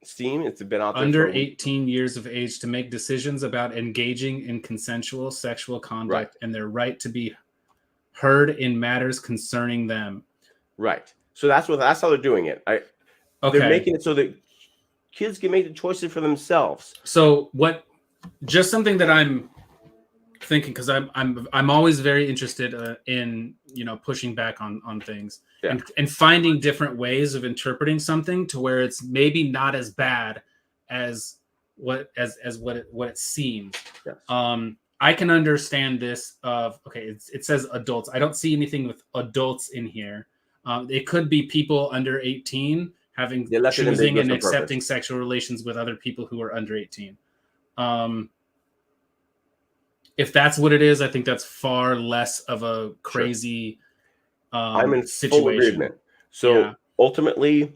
steam. It's been out there under for 18 years of age to make decisions about engaging in consensual sexual conduct and their right to be heard in matters concerning them. Right. So that's how they're doing it. They're making it so that kids can make the choices for themselves. So just something that I'm thinking, because I'm always very interested in pushing back on things and finding different ways of interpreting something to where it's maybe not as bad as what it seems. Yes. I can understand this it says adults. I don't see anything with adults in here. It could be people under 18 choosing and accepting sexual relations with other people who are under 18. If that's what it is, I think that's far less of a crazy I'm in situation. full agreement. So ultimately,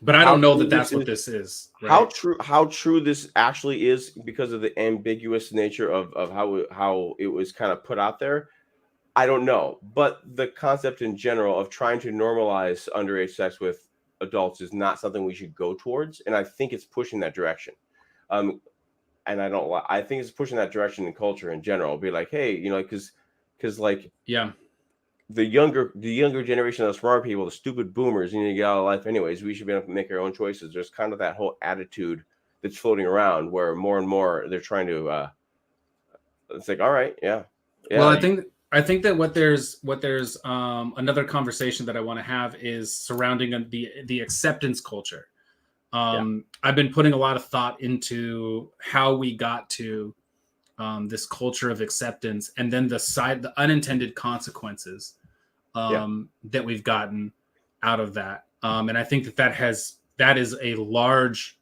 but I don't know that that's what this is. Right? How true this actually is because of the ambiguous nature of how it was kind of put out there. I don't know, but the concept in general of trying to normalize underage sex with adults is not something we should go towards, and I think it's pushing that direction. And I think it's pushing that direction in culture in general. Be like, hey, because the younger generation of smart people, the stupid boomers, you need to get out of life anyways. We should be able to make our own choices. There's kind of that whole attitude that's floating around where more and more they're trying to. It's like, all right, yeah. Well, I think that what there's another conversation that I want to have is surrounding the acceptance culture. I've been putting a lot of thought into how we got to this culture of acceptance, and then the unintended consequences that we've gotten out of that. And I think that is a large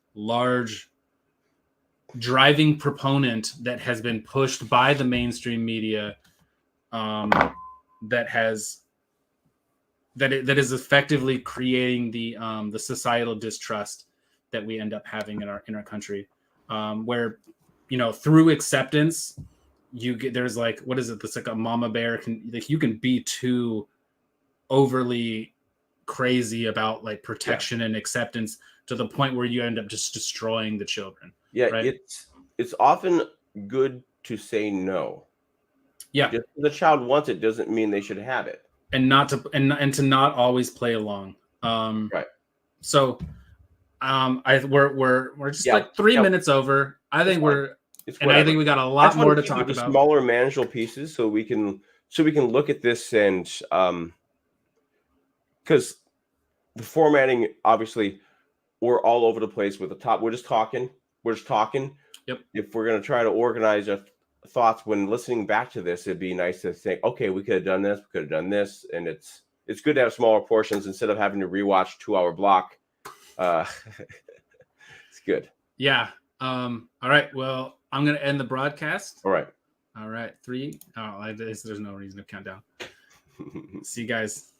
driving proponent that has been pushed by the mainstream media. That is effectively creating the societal distrust that we end up having in our country, where through acceptance there's like, what is it? That's like a mama bear you can be too overly crazy about like protection and acceptance to the point where you end up just destroying the children. Yeah, right? It's often good to say no. Yeah, just the child wants it doesn't mean they should have it, and not to and to not always play along. Right. So, we're just like 3 minutes over. I think I think we got a lot more to talk about. Smaller, manageable pieces, so we can look at this and because the formatting, obviously, we're all over the place with the top. We're just talking. Yep. If we're gonna try to organize our thoughts when listening back to this, it'd be nice to think, okay, we could have done this, and it's good to have smaller portions instead of having to rewatch 2-hour block. It's good. Yeah. All right. Well, I'm gonna end the broadcast. All right. 3. There's no reason to count down. See you guys.